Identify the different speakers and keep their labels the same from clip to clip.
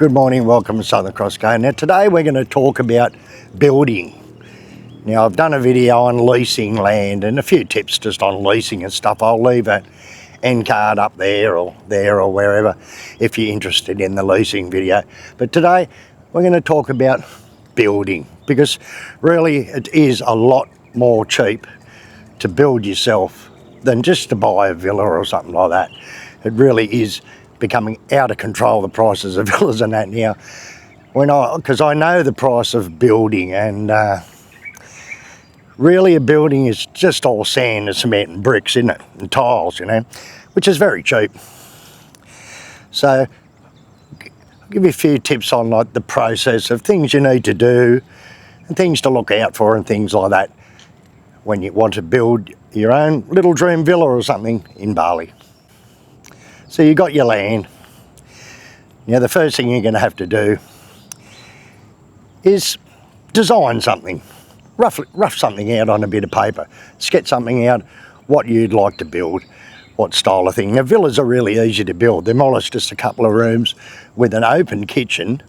Speaker 1: Good morning, welcome to SouthernCrossGO. Now today we're going to talk about building. Now I've done a video on leasing land and a few tips just on leasing and stuff. I'll leave an end card up there or wherever if you're interested in the leasing video. But today we're going to talk about building, because really it is a lot more cheap to build yourself than just to buy a villa or something like that. It really is becoming out of control, the prices of villas and that now. Because I know the price of building, and really a building is just all sand and cement and bricks, isn't it? And tiles, you know, which is very cheap. So I'll give you a few tips on like the process of things you need to do and things to look out for and things like that when you want to build your own little dream villa or something in Bali. So you got your land. Now the first thing you're going to have to do is design something, rough something out on a bit of paper, sketch something out what you'd like to build, what style of thing. Now villas are really easy to build. They're more or less just a couple of rooms with an open kitchen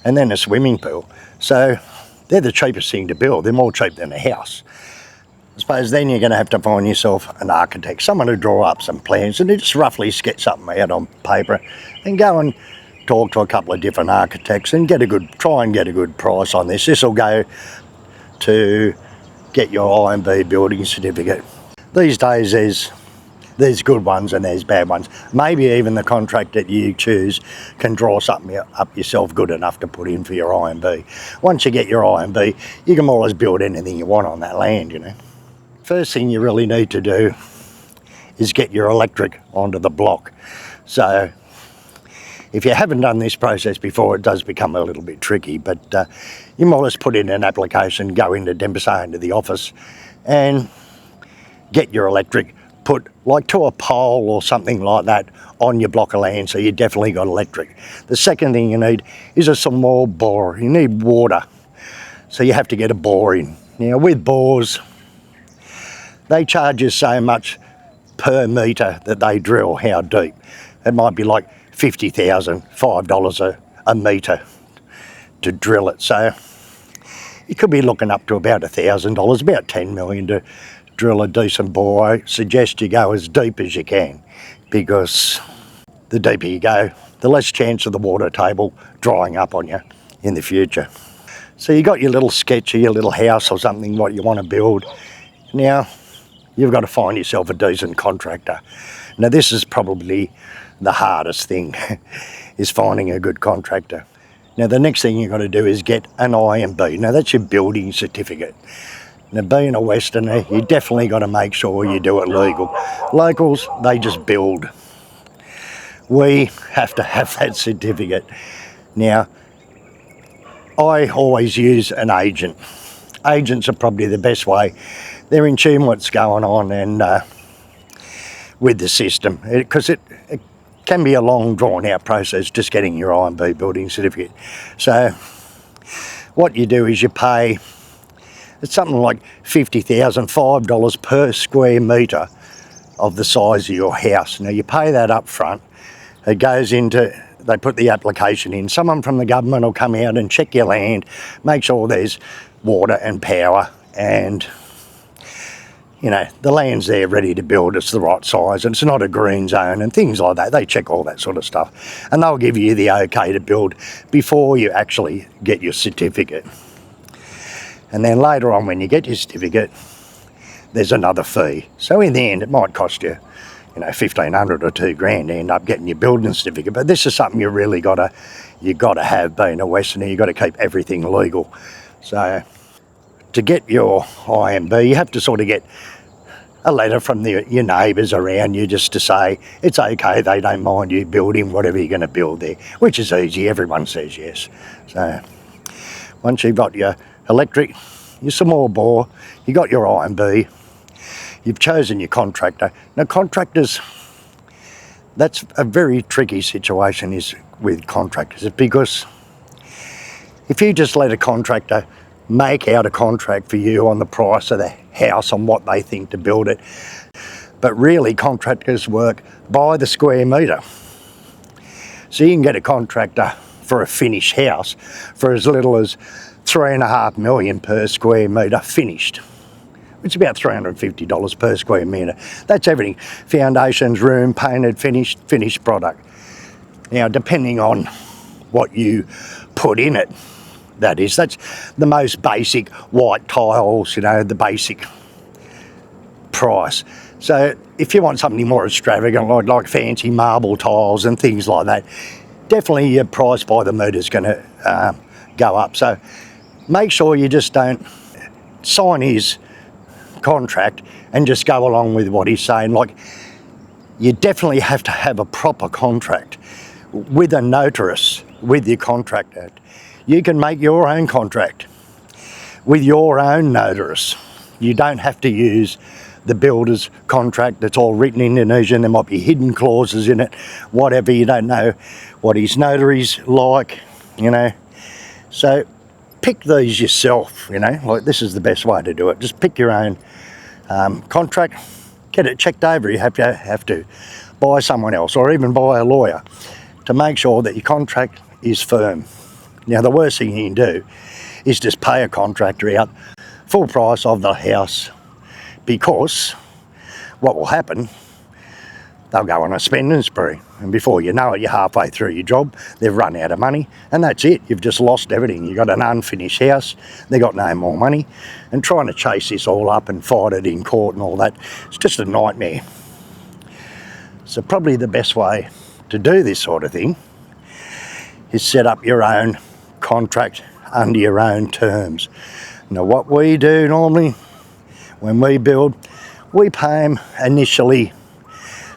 Speaker 1: and then a swimming pool. So they're the cheapest thing to build. They're more cheap than a house. I suppose then you're going to have to find yourself an architect, someone to draw up some plans and just roughly sketch something out on paper, and go and talk to a couple of different architects and try and get a good price on this. This will go to get your InnB building certificate. These days there's good ones and there's bad ones. Maybe even the contractor you choose can draw something up yourself good enough to put in for your InnB. Once you get your InnB, you can more or less build anything you want on that land, you know. First thing you really need to do is get your electric onto the block. So if you haven't done this process before, it does become a little bit tricky, but you more or less put in an application, go into Dembasa, into the office, and get your electric put like to a pole or something like that on your block of land, so you definitely got electric. The second thing you need is a small bore. You need water, so you have to get a bore in. Now with bores, they charge you so much per metre that they drill, how deep. It might be like $50,000, $5 a metre to drill it. So you could be looking up to about $1,000, about 10 million to drill a decent bore. I suggest you go as deep as you can, because the deeper you go, the less chance of the water table drying up on you in the future. So you got your little sketch of your little house or something, what you want to build. Now, you've got to find yourself a decent contractor. Now this is probably the hardest thing, is finding a good contractor. Now the next thing you've got to do is get an InnB. Now that's your building certificate. Now being a Westerner, you definitely got to make sure you do it legal. Locals, they just build. We have to have that certificate. Now, I always use an agent. Agents are probably the best way. They're in tune what's going on and with the system, because it can be a long drawn out process just getting your InnB building certificate. So what you do is you pay, it's something like $50,005 per square metre of the size of your house. Now you pay that up front. It goes into, they put the application in. Someone from the government will come out and check your land, make sure there's water and power, and you know, the land's there ready to build, it's the right size, and it's not a green zone and things like that. They check all that sort of stuff. And they'll give you the okay to build before you actually get your certificate. And then later on when you get your certificate, there's another fee. So in the end, it might cost you, you know, $1,500 or $2,000 to end up getting your building certificate. But this is something you really got to have, being a Westerner. You got to keep everything legal. So to get your InnB, you have to sort of get a letter from your neighbours around you just to say it's okay, they don't mind you building whatever you're going to build there, which is easy, everyone says yes. So once you've got your electric, your small bore, you got your InnB, you've chosen your contractor. Now contractors, that's a very tricky situation is with contractors, because if you just let a contractor make out a contract for you on the price of the house, on what they think to build it, but really contractors work by the square metre. So you can get a contractor for a finished house for as little as $3.5 million per square metre finished. It's about $350 per square metre. That's everything. Foundations, room, painted, finished product. Now, depending on what you put in it, that's the most basic white tiles, you know, the basic price. So if you want something more extravagant, like fancy marble tiles and things like that, definitely your price by the metre is going to go up. So make sure you just don't sign his contract and just go along with what he's saying. Like, you definitely have to have a proper contract with a notaris, with your contractor. You can make your own contract with your own notaris. You don't have to use the builder's contract that's all written in Indonesian. There might be hidden clauses in it, whatever. You don't know what his notary's like, you know. So pick these yourself, you know, like this is the best way to do it. Just pick your own contract, get it checked over. You have to buy someone else or even buy a lawyer to make sure that your contract is firm. Now, the worst thing you can do is just pay a contractor out full price of the house, because what will happen, they'll go on a spending spree, and before you know it, you're halfway through your job, they've run out of money, and that's it. You've just lost everything. You've got an unfinished house, they've got no more money, and trying to chase this all up and fight it in court and all that, it's just a nightmare. So probably the best way to do this sort of thing is set up your own contract under your own terms. Now, what we do normally when we build, we pay them initially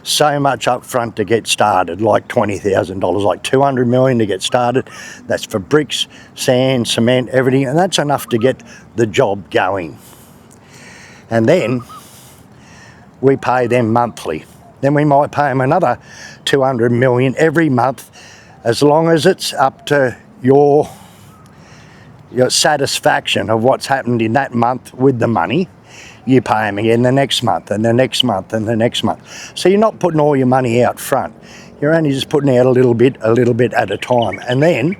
Speaker 1: so much up front to get started, like $20,000, like $200 million to get started. That's for bricks, sand, cement, everything, and that's enough to get the job going. And then we pay them monthly. Then we might pay them another $200 million every month, as long as it's up to your satisfaction of what's happened in that month with the money. You pay them again the next month and the next month and the next month. So you're not putting all your money out front. You're only just putting out a little bit at a time. And then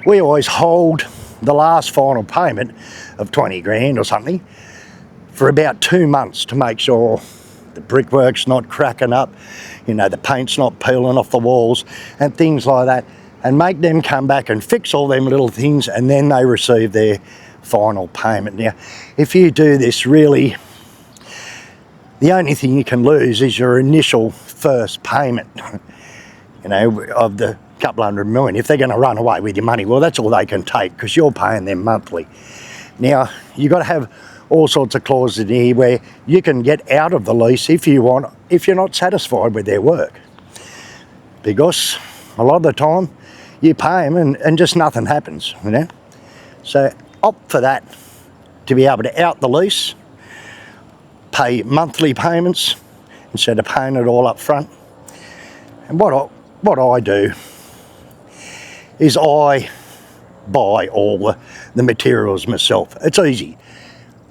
Speaker 1: we always hold the last final payment of 20 grand or something for about 2 months to make sure the brickwork's not cracking up, you know, the paint's not peeling off the walls and things like that, and make them come back and fix all them little things, and then they receive their final payment. Now, if you do this, really, the only thing you can lose is your initial first payment, you know, of the couple $100 million. If they're going to run away with your money, well, that's all they can take, because you're paying them monthly. Now, you've got to have all sorts of clauses in here where you can get out of the lease if you want, if you're not satisfied with their work. Because a lot of the time, you pay them and just nothing happens, you know. So opt for that, to be able to out the lease, pay monthly payments instead of paying it all up front. And what I do is I buy all the materials myself. It's easy.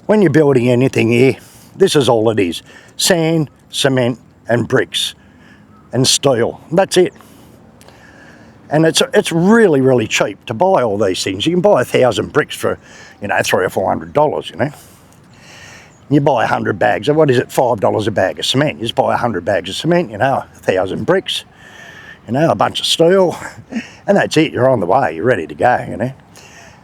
Speaker 1: When you're building anything here, this is all it is: sand, cement and bricks and steel. That's it. And it's really, really cheap to buy all these things. You can buy 1,000 bricks for, you know, $300 or $400, you know. You buy 100 bags of, what is it, $5 a bag of cement. You just buy 100 bags of cement, you know, 1,000 bricks, you know, a bunch of steel, and that's it. You're on the way. You're ready to go, you know.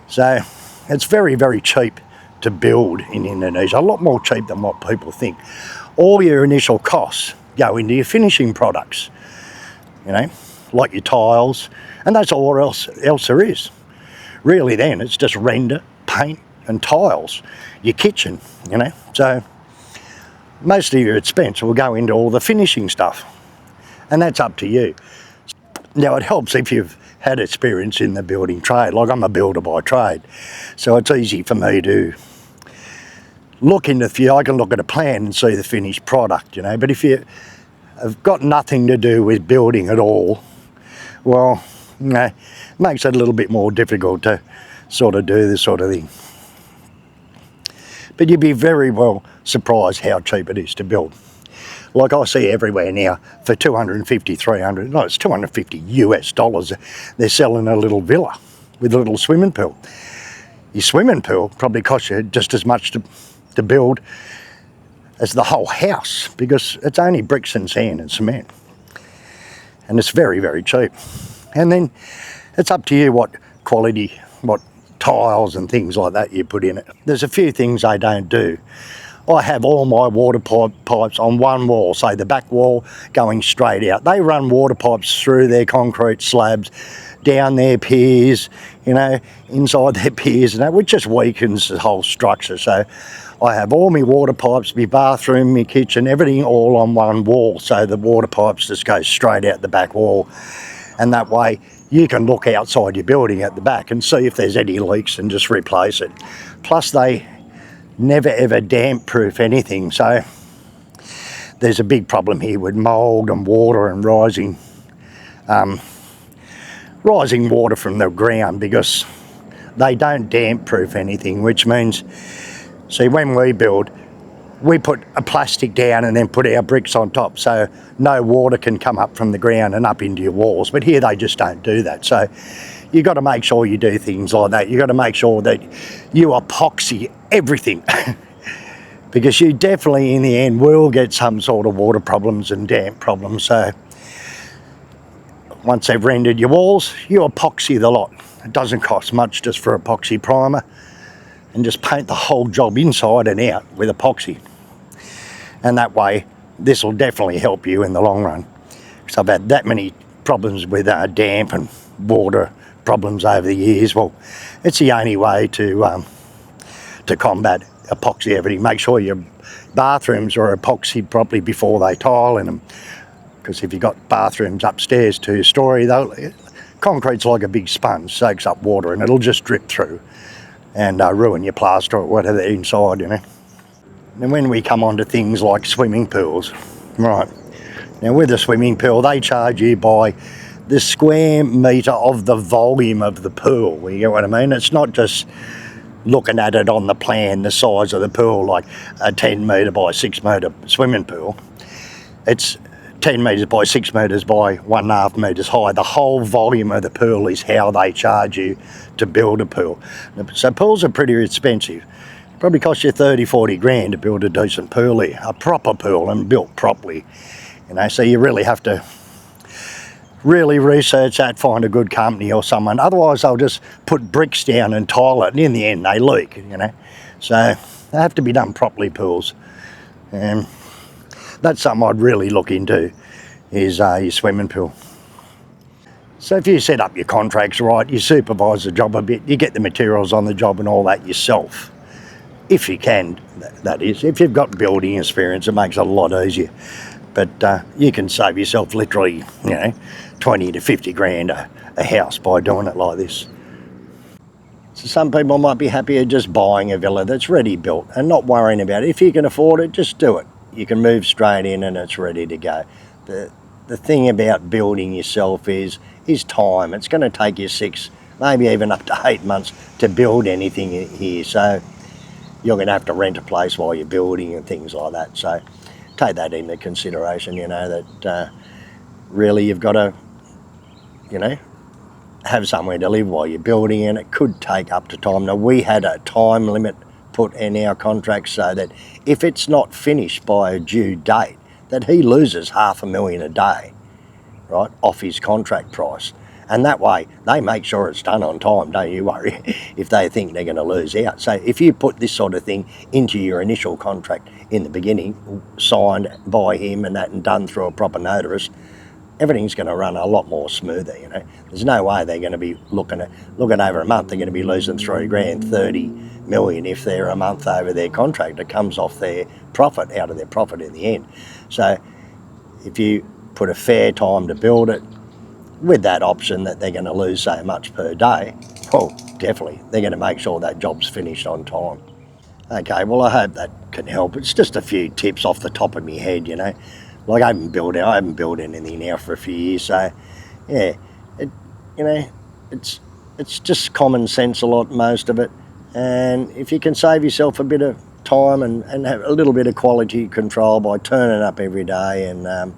Speaker 1: So it's very, very cheap to build in Indonesia. A lot more cheap than what people think. All your initial costs go into your finishing products, you know, like your tiles, and that's all else there is. Really then, it's just render, paint and tiles, your kitchen, you know. So most of your expense will go into all the finishing stuff, and that's up to you. Now, it helps if you've had experience in the building trade. Like, I'm a builder by trade, so it's easy for me to look into I can look at a plan and see the finished product, you know. But if you have got nothing to do with building at all, well, you know, it makes it a little bit more difficult to sort of do this sort of thing. But you'd be very well surprised how cheap it is to build. Like I see everywhere now for 250, 300, no, it's 250 US dollars. They're selling a little villa with a little swimming pool. Your swimming pool probably costs you just as much to build as the whole house, because it's only bricks and sand and cement. And it's very, very cheap. And then it's up to you what quality, what tiles and things like that you put in it. There's a few things they don't do. I have all my water pipes on one wall, say the back wall going straight out. They run water pipes through their concrete slabs, down their piers, you know, inside their piers and that, which just weakens the whole structure. So I have all my water pipes, my bathroom, my kitchen, everything all on one wall, so the water pipes just go straight out the back wall. And that way you can look outside your building at the back and see if there's any leaks and just replace it. Plus they never ever damp proof anything, so there's a big problem here with mould and water and rising water from the ground, because they don't damp proof anything, which means, see, when we build, we put a plastic down and then put our bricks on top, so no water can come up from the ground and up into your walls. But here they just don't do that. So you've got to make sure you do things like that. You've got to make sure that you epoxy everything because you definitely in the end will get some sort of water problems and damp problems. So once they've rendered your walls, you epoxy the lot. It doesn't cost much just for epoxy primer, and just paint the whole job inside and out with epoxy. And that way this will definitely help you in the long run, because I've had that many problems with damp and water problems over the years. Well, it's the only way to combat epoxy everything. Make sure your bathrooms are epoxied properly before they tile in them, because if you've got bathrooms upstairs 2-storey, concrete's like a big sponge, soaks up water and it'll just drip through and ruin your plaster or whatever inside, you know. And when we come on to things like swimming pools, right, now with a swimming pool they charge you by the square metre of the volume of the pool, you get what I mean? It's not just looking at it on the plan, the size of the pool, like a 10 metre by 6 metre swimming pool. It's 10 metres by 6 metres by 1.5 metres high. The whole volume of the pool is how they charge you to build a pool. So pools are pretty expensive. Probably cost you 30, 40 grand to build a decent pool here, a proper pool and built properly. You know, so you really have to really research that, find a good company or someone. Otherwise they'll just put bricks down and tile it, and in the end they leak, you know. So they have to be done properly, pools. That's something I'd really look into, is your swimming pool. So if you set up your contracts right, you supervise the job a bit, you get the materials on the job and all that yourself. If you can, that is. If you've got building experience, it makes it a lot easier. But you can save yourself literally, you know, 20 to 50 grand a house by doing it like this. So some people might be happier just buying a villa that's ready built and not worrying about it. If you can afford it, just do it. You can move straight in and it's ready to go. The thing about building yourself is time. It's going to take you 6, maybe even up to 8 months to build anything here. So you're going to have to rent a place while you're building and things like that. So take that into consideration, you know, that really you've got to, you know, have somewhere to live while you're building, and it could take up to time. Now, we had a time limit put in our contract so that if it's not finished by a due date, that he loses $500,000 a day, right, off his contract price. And that way they make sure it's done on time, don't you worry, if they think they're going to lose out. So if you put this sort of thing into your initial contract in the beginning, signed by him and that, and done through a proper notarist, everything's going to run a lot more smoother, you know. There's no way they're going to be looking over a month, they're going to be losing 3 grand, 30 million if they're a month over their contract. It comes off their profit, out of their profit in the end. So if you put a fair time to build it, with that option that they're going to lose so much per day, well, definitely, they're going to make sure that job's finished on time. Okay, well, I hope that can help. It's just a few tips off the top of my head, you know. Like, I haven't built anything now for a few years, so, yeah, you know, it's just common sense, a lot, most of it. And if you can save yourself a bit of time and have a little bit of quality control by turning up every day and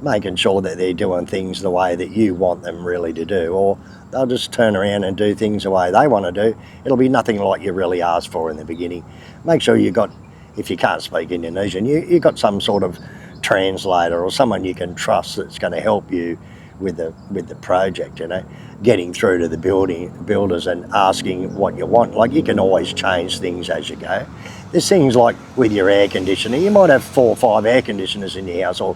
Speaker 1: making sure that they're doing things the way that you want them really to do, or they'll just turn around and do things the way they want to do. It'll be nothing like you really asked for in the beginning. Make sure you got, if you can't speak Indonesian, you got some sort of translator or someone you can trust that's going to help you with the project, you know, getting through to the builders and asking what you want. Like, you can always change things as you go. There's things like with your air conditioner, you might have 4 or 5 air conditioners in your house, or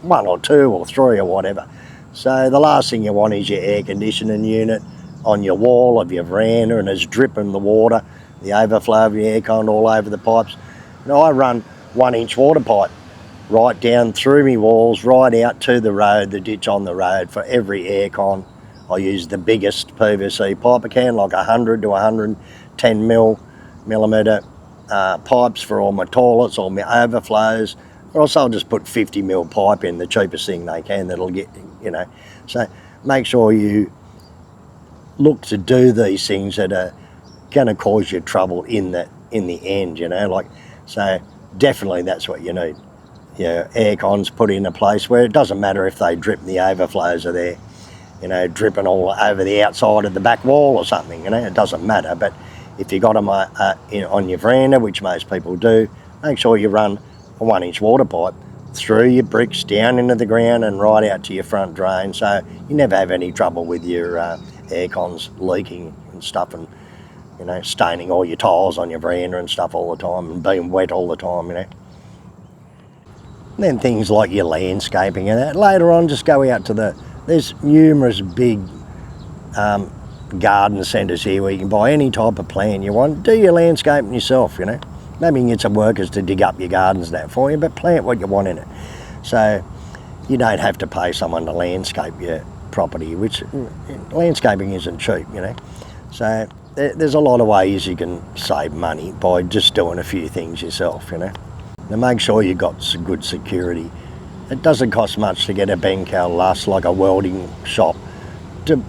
Speaker 1: 1 or 2 or 3 or whatever. So the last thing you want is your air conditioning unit on your wall of your veranda and it's dripping the water, the overflow of your aircon all over the pipes. And I run 1-inch water pipe right down through me walls, right out to the road, the ditch on the road for every aircon. I use the biggest PVC pipe I can, like 100 to 110 millimetre pipes for all my toilets, all my overflows. Or else I'll just put 50 mil pipe in, the cheapest thing they can that'll get, you know. So make sure you look to do these things that are going to cause you trouble in the end, you know. Like, so definitely that's what you need. Your aircons put in a place where it doesn't matter if they drip and the overflows are there, you know, dripping all over the outside of the back wall or something, you know, it doesn't matter. But if you got them on your veranda, which most people do, make sure you run a 1-inch water pipe through your bricks, down into the ground and right out to your front drain, so you never have any trouble with your aircons leaking and stuff, and, you know, staining all your tiles on your veranda and stuff all the time and being wet all the time, you know. And then things like your landscaping and that. Later on, just go out to there's numerous big garden centres here where you can buy any type of plant you want. Do your landscaping yourself, you know. Maybe you can get some workers to dig up your gardens and that for you, but plant what you want in it. So you don't have to pay someone to landscape your property, which landscaping isn't cheap, you know. So there's a lot of ways you can save money by just doing a few things yourself, you know. Now make sure you've got some good security. It doesn't cost much to get a Bangkok Lust, like a welding shop, to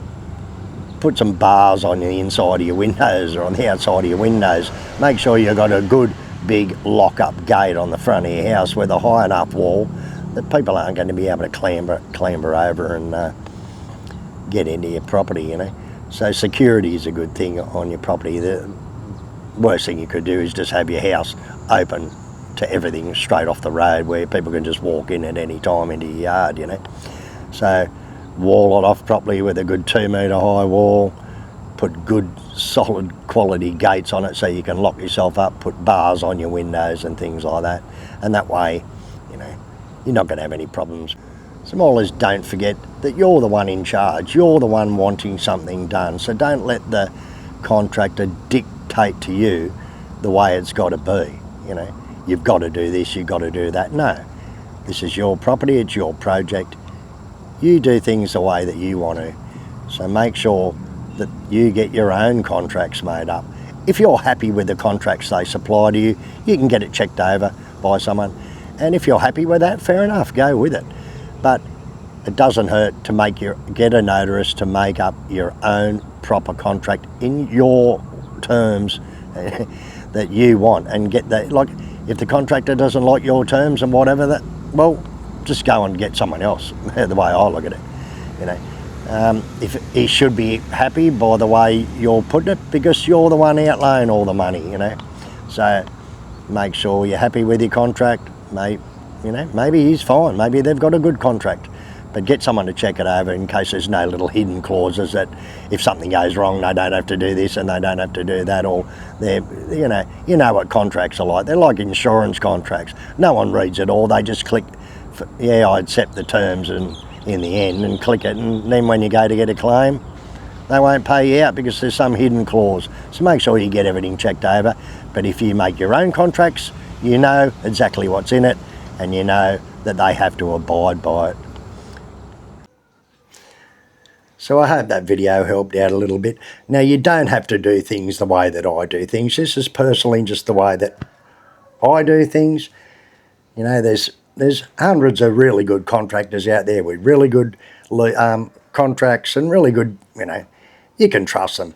Speaker 1: put some bars on the inside of your windows or on the outside of your windows. Make sure you've got a good big lock-up gate on the front of your house with a high enough wall that people aren't going to be able to clamber over and get into your property, you know. So security is a good thing on your property. The worst thing you could do is just have your house open to everything straight off the road where people can just walk in at any time into your yard, you know. So wall it off properly with a good 2 metre high wall, put good solid quality gates on it so you can lock yourself up, put bars on your windows and things like that, and that way, you know, you're not going to have any problems. Smallers, don't forget that you're the one in charge, you're the one wanting something done, so don't let the contractor dictate to you the way it's got to be, you know. You've got to do this, you've got to do that. No, this is your property, it's your project. You do things the way that you want to. So make sure that you get your own contracts made up. If you're happy with the contracts they supply to you, you can get it checked over by someone. And if you're happy with that, fair enough, go with it. But it doesn't hurt to get a notarist to make up your own proper contract in your terms that you want, and get that. Like, if the contractor doesn't like your terms and whatever, that, well, just go and get someone else. The way I look at it, you know. If he should be happy by the way you're putting it, because you're the one outlaying all the money, you know. So make sure you're happy with your contract. You know, maybe he's fine. Maybe they've got a good contract, but get someone to check it over in case there's no little hidden clauses that if something goes wrong, they don't have to do this and they don't have to do that, or they're, you know what contracts are like. They're like insurance contracts. No one reads it all. They just click, yeah, I accept the terms, and in the end, and click it, and then when you go to get a claim, they won't pay you out because there's some hidden clause. So make sure you get everything checked over. But if you make your own contracts, you know exactly what's in it, and you know that they have to abide by it. So I hope that video helped out a little bit. Now, you don't have to do things the way that I do things. This is personally just the way that I do things. You know, there's hundreds of really good contractors out there with really good contracts and really good, you know, you can trust them.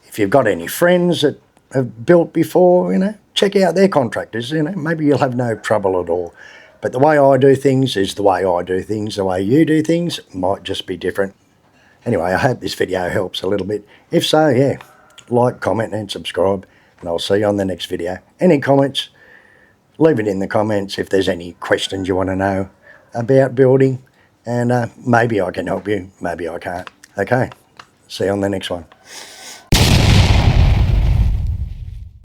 Speaker 1: If you've got any friends that have built before, you know, check out their contractors, you know, maybe you'll have no trouble at all. But the way I do things is the way I do things. The way you do things might just be different. Anyway, I hope this video helps a little bit. If so, yeah, like, comment and subscribe, and I'll see you on the next video. Any comments, leave it in the comments if there's any questions you want to know about building, and maybe I can help you, maybe I can't. Okay, see you on the next one.